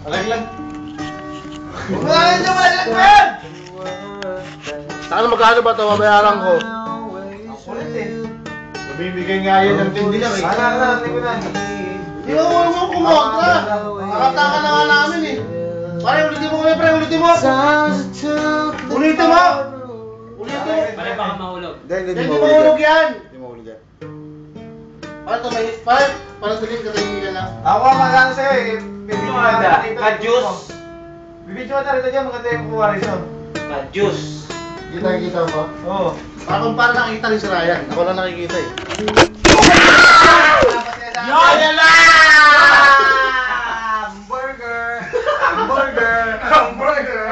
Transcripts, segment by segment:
Alag lang. Umahan nyo, alag lang! Saan magkano ba ito? Mabayaran ko. Ang kulit eh. Nabibigay nga yan ng tindi lang eh. Hindi ko na. Di ba mo kumontra? Nakataka na nga namin eh. Pare, ulitin mo kami, pre, ulitin mo! Ulitin mo! Ulitin mo! Pare, baka mahulog. Hindi mahulog yan! Hindi mo ulit yan. Pare, tumahit. Pare, parang tuloy katahimikan lang. Ako ang magkano sa'yo eh. Bibidyo ka Maganda. dito. Ka-juice. Bibidyo ka na rito dyan, maganda yung kukuha rito. Juice. Kita mo? Oo. Parang nakikita rin si Ryan. Ako lang nakikita eh. Yan na! Hamburger! Hamburger! Hamburger!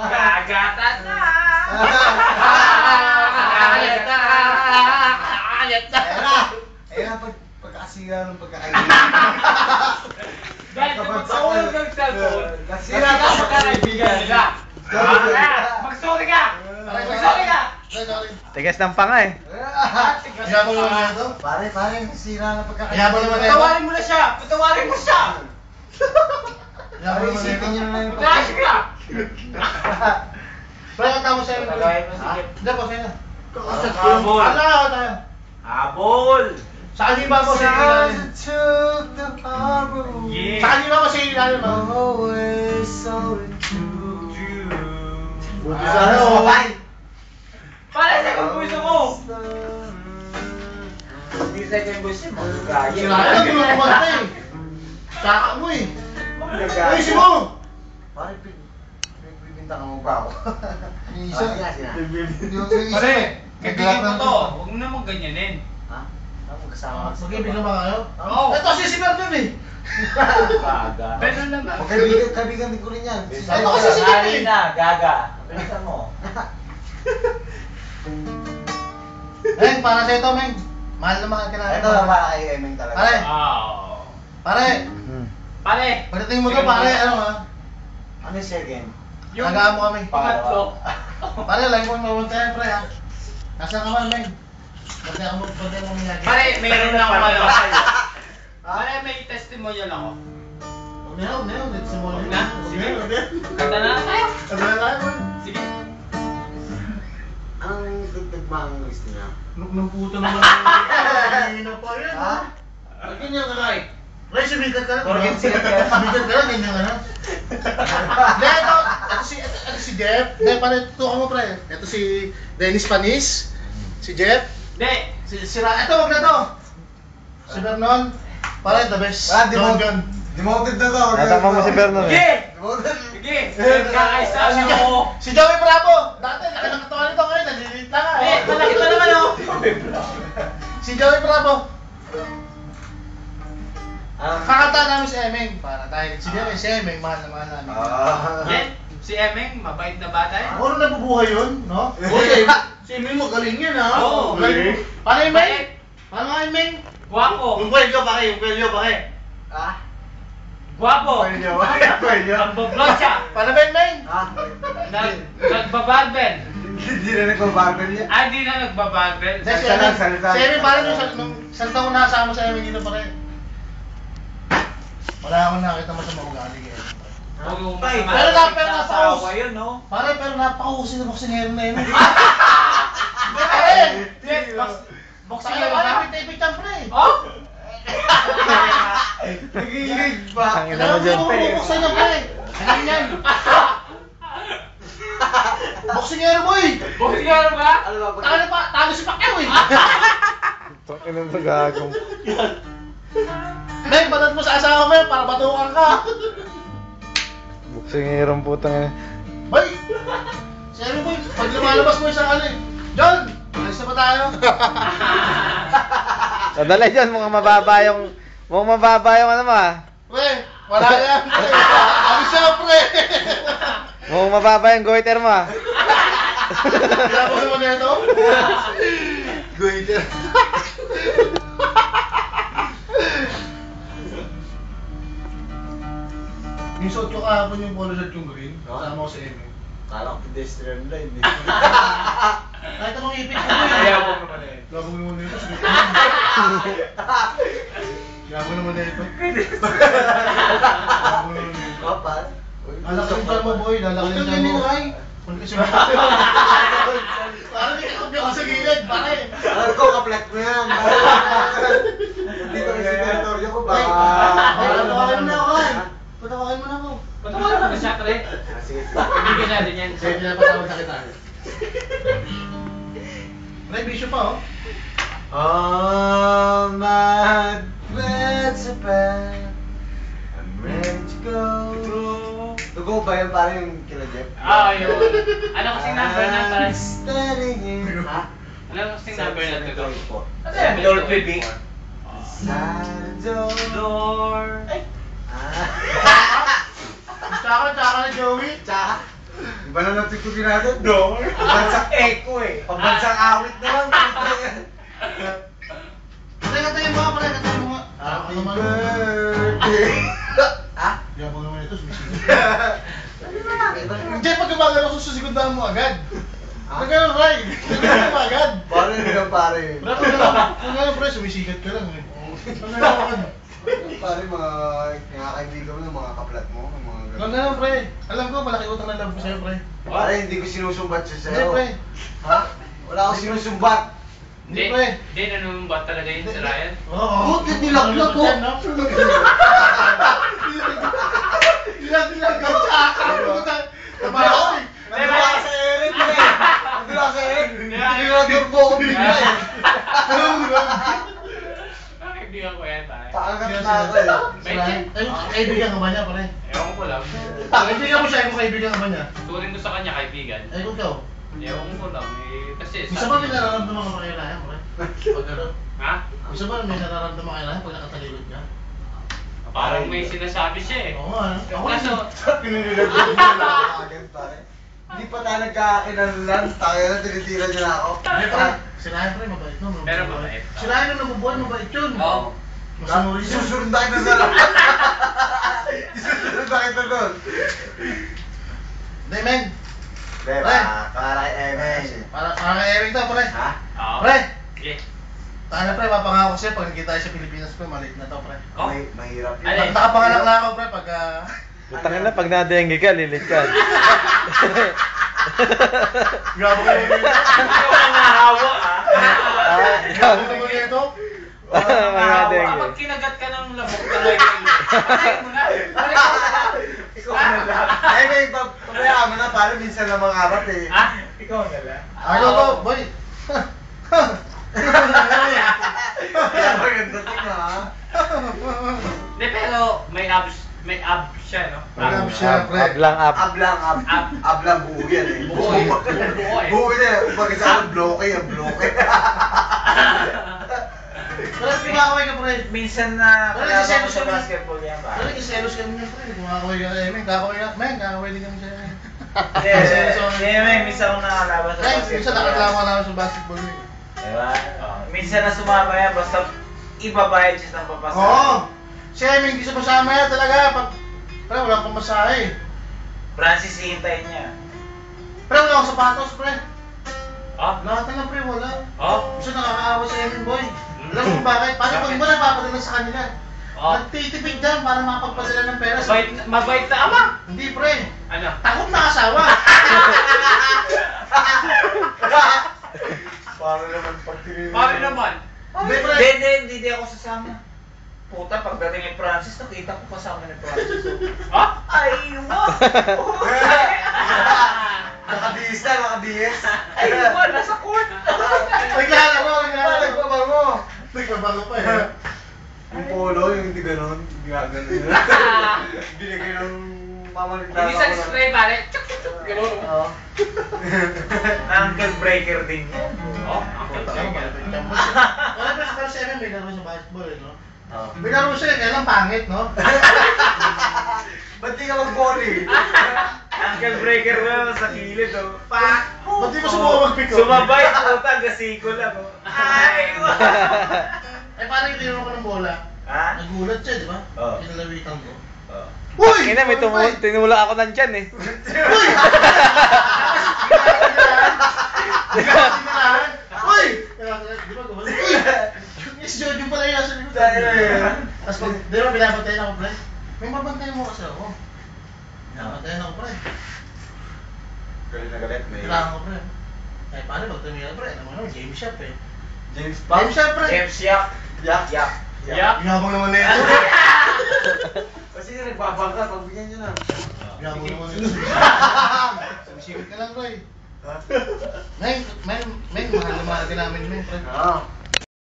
Gagatan na! Ayan na, pagkakasira ng pagkakainin. Dahil kapag sa ulo ng cellphone, Kasira sira ka magkakaibigan nila. Mag-sorry ka! Mag-sorry ka! Sorry. Tigas ng panga eh. Kaya mo naman na ito? Pare, sira ng pagkakainin. Kaya mo naman na ito? Patawarin mo na siya! Patawarin mo siya! Kaya mo naman na Isipin nyo ito? na lang yung Mag-ash ka! Pre, ang tamo sa'yo. Tagayin mo, sige. Hindi po, sa'yo na. Habol! Ano ako tayo? Habol! Sa kanima po sa ilalim. took the harbor. Yeah! Sa kanima po sa ilalim. Always so true. Buti sana oh. Para sa kumpuso mo! Hindi sa kumpuso mo. Si Ryan, hindi mo kumanta eh. Tsaka mo eh. Ayusin mo! Pare, bibintang mo ba ako? Isa. Yung isa. Pare, kaibigan ko to. Huwag mo naman ganyanin. Ha? Ako kasama. Magkaibigan ba kayo? Oo. Ito si Bernard eh. Pero naman. Kaibigan din ko rin yan. Ito kasi si Bernard eh. Gaga. Bilisan mo. Meng, para sa ito, Meng. Mahal na mahal ka namin. Ito lang para kay Emeng talaga. Pare, Wow. pare. Pare. Pagdating mo to, pare, ano ha? Ano yung second? Tagaan mo kami. Pangatlo. Pare, lagi mo mamuntayan, pre ha. Nasaan ka man, Meng? Pwede ako minagay. Pare, mayroon lang ako ano sa'yo. Pare, may testimonial ako. Huwag na, huwag na. Let's simula. Huwag na? Sige. Huwag na. Kanta na tayo. Sabi na tayo, boy. Sige. Ang dugtugmang gusto niya. Nung puto naman. Hindi na pa yan. Ha? Ba't ganyan ka na eh? Ray, sumikat ka na. Porket sikat ka. Sumikat ka na, ganyan ka na. Hindi, ito si Jeff. Hindi, pare, tutukan mo, pre. Ito si Dennis Panis. Si Jeff. Hindi. Si Ra. Ito, wag na to. Si Vernon. Pare, the best. Long gun. Demoted na to. Nasama mo si Vernon Sige. eh. Demoted. Sige. Kakaisa mo. Si Joey Bravo. Dati, laki ng katawan nito ngayon. Nalilit lang ah. Eh, malaki pa naman oh. Si Joey Bravo. Kakanta namin si Emeng. Para tayo. Si Joey, si Emeng. Mahal na mahal namin. Yan. Si Emeng, mabait na bata eh. Ano nabubuhay yun, no? Okay. Si Emeng magaling yan, ha? Oo. Magaling. Paano Emeng? Paano nga Emeng? Guwapo. Yung kwelyo, pake. Yung kwelyo, pake. Ha? Guwapo. Kwelyo. Ang bablog siya. Paano ba Emeng? Ha? Nagbabarbel. Hindi na nagbabarber niya. Ah, di na nagbabarbel. Si Salita lang, Emeng, salita. si Emeng, parang nung isang taon nakasama sa Emeng dito, pare. Wala akong nakita masama ugali kay Emeng. Pero napakaus. yun, no? Pare, pero napakahusay na boksingero na Emeng. Pare! Boxing Pare, ka pare, ba? pitay-pitay siyang pre. Oh? Nagigilig ba? Ang ina mo Alam dyan. mo, bubuksan niya pre. Alam yan. Boksingero boy! Boxing ka ba? Ano ba? Taka na pa, talo si Pacquiao eh! Itong ina mo gagong. Meng, balat mo sa asawa mo yan para batukan ka! Buksingirong putang ina. Boy! Siyempre boy, pag lumalabas mo isang ano eh. John! Alis na ba tayo? Sadali dyan, mukhang mababa yung ano mo ah. Pre, wala yan pre! Alis na pre! Mukhang mababa yung goiter mo ah. Kaya mo naman na ito? Goiter. Yung suot ko kahapon yung polo shirt yung green, kasama ko sa Emmy. Kala ko pedestrian line eh. Kahit anong ipit ko boy. Ayaw mo naman eh. Gago naman na ito. Gago naman na ito. Gago naman na ito. Kapal? Lalakarin mo boy, lalakarin ka mo. Kung kasi parang hindi ka ako sa gilid, pare. Alam ko, kaplat mo yan. Dito kasi teritoryo ko, baka... Patawakin mo na ako, ay. Patawakin mo na ako. Patawarin mo na siya, pre. Sige, sige. Kaibigan natin yan. Sige, pinapatawad sa kita. May bisyo pa, oh. All my threads are bad. I'm ready to go. Tugo ba yan parang yung kila Jeff? Yun. Ano kasing number na, pare? Standing in... Ha? Ano kasing number na to go? 724. Dolphy B. Side Door. Tsaka na Joey. Tsaka? Iba na natutugin natin? Door? Pambansang echo eh. Pambansang awit naman. Katayin mo nga, pare, katayin mo nga. Happy birthday. Ha? Gago naman ito, sumisigod. Hindi, pag gumagal ako, susigundahan mo agad. Pag gano'n, Ray. Susigundahan mo agad. Pare nila pare. Pag gano'n, pre, sumisigat ka lang. Pag gano'n, Pare mga kaibigan mo, mga kaplat mo, mga Pag gano'n, pre. Alam ko, malaki utang na love ko sa'yo, pre. Pare, hindi ko sinusumbat siya Hindi, sa'yo. pre. Ha? Wala akong sinusumbat. Hindi, pre. hindi nanumbat talaga yun si Ryan. Oo. Buti nilaglag ko. Nilaglag ka, tsaka. Tabahoy. Nandun ako sa Eric eh. Nandun ako sa Eric. Nilagurbo ko bigla eh. Kaibigan ko yan, pare. Paangat na ako eh. Kaibigan ka ba niya, pare? Ewan ko lang. Kaibigan mo siya, kung kaibigan ka ba niya? Turing ko sa kanya kaibigan. Ay, kung ikaw. Ewan ko lang eh. Kasi Isa ba may nararamdaman ka kailangan, pare? Pag ano? Ha? Isa ba may nararamdaman ka kailangan pag nakatalikod ka? Parang may sinasabi siya eh. Oo nga. Ako Kaso, Pinilaglag ko nila ako agad pare. Hindi pa tayo nagkakinalan. Tayo na tinitira niya na ako. Hindi, pare. Si Ryan, pare, mabait no? Pero mabait. Si Ryan yung nabubuhay, mabait yun. Oo. Masunod yun. Isusunod na kita sa lahat. Isusunod na kita doon. Hindi, men. Diba? Para kay MS. Para kay Eric to, pare. Ha? Oo. Pre! Yeah. Tayo, pre, papangako sa'yo pag nagkita tayo sa Pilipinas, pre, maliit na to, pre. Oh. Mahirap yun. Alin? Pag nakapanganak na ako, pre, pag... Utangin na, pag nadengge ka, lilit ka. Grabe ko yun. Ayaw ka nahawa ah. Grabe ko yun ito. Pag nadengge. Kapag kinagat ka ng lamok, talay ka yun. Patayin mo na. Ikaw na lang. Ay, may pabayaan mo na para minsan lang mangarap eh. Ha? Ikaw na lang. Ano to, boy? Kaya maganda tingnan ha. Hindi, pero may abs siya, no? May abs siya. Ab lang ab. Ablang buo yan eh. Buo eh. Buo eh. Buo yan. Kumbaga sa akin, bloke yan, bloke. Pero kumakaway ka, pre. Minsan na Pero kalaban nagsiselos ko sa kami. basketball yan ba? Pero nagsiselos kami niya, pre. Kumakaway ka kay men. Kakaway ka. Men, kakaway din kami sa'yo. May minsan akong nakalaban sa Guys, basketball. minsan nakaklama namin sa basketball. eh. Diba? Minsan na sumama yan, basta ibabayad siya ng papasa. Oo. Siya, may hindi sumasama yan talaga. Pag, pre, walang pamasahe. Francis, hihintayin niya. Pre, wala akong sapatos, pre. Ah? Lahat na lang, pre, wala. Oh? Gusto nakakaawa sa Emin, boy. Alam mo kung bakit? Paano pag mo napapadala sa kanila? Oh. Nagtitipid dyan para makapagpadala ng pera. Mabait na ama! Hindi, pre. Ano? Takot na asawa. Para naman pag tinignan. Pare naman. Hindi, pre. Hindi ako sasama. Puta, pagdating ni Francis, nakita ko kasama ni Francis. Ha? Ay, wow! Nakabihis na, nakabihis. Ay, wow! Nasa court! Naglalaro, naglalaro. Nagbabago. Nagbabago pa eh. Yung polo, yung hindi gano'n. Hindi nga gano'n. Binigay ng mamalitan. Hindi sa display, pare. Chuk, chuk, chuk. Ganun. Oo. Ankle breaker din yan. Oh, ankle breaker. Wala pa akala si Emin, may laro sa basketball eh, no? Oo. May laro siya eh, kaya lang pangit, no? Ba't di ka mag-volley? Ankle breaker mo sa kilid, oh. Pak! Ba't di mo subukan mag-pick up? Sumabay, puta, gasiko lang, oh. Ay, wow! Eh, parang hindi naman ko ng bola. Ha? Nagulat siya, di ba? Oo. Kinalawitan ko. Oh. Uy! Ina, may tinula ako ng tiyan eh. Uy! Tapos pag, di ba binabantayan ako, pre? May mabantayan mo kasi ako. Binabantayan ako, pre. Galit na galit. Kailangan ko, pre. Eh, paano pag tumira, pre? Ano mo, game shop eh. James Game shop, pre. James Yak. Yak. Yak. Yak. Yabang naman na ito. Kasi nagbabangka, pagbigyan nyo na. Yabang naman na ito. Sumisigit ka lang, pre. Ha? Men, mahal na mahal ka namin, men, pre. Oo.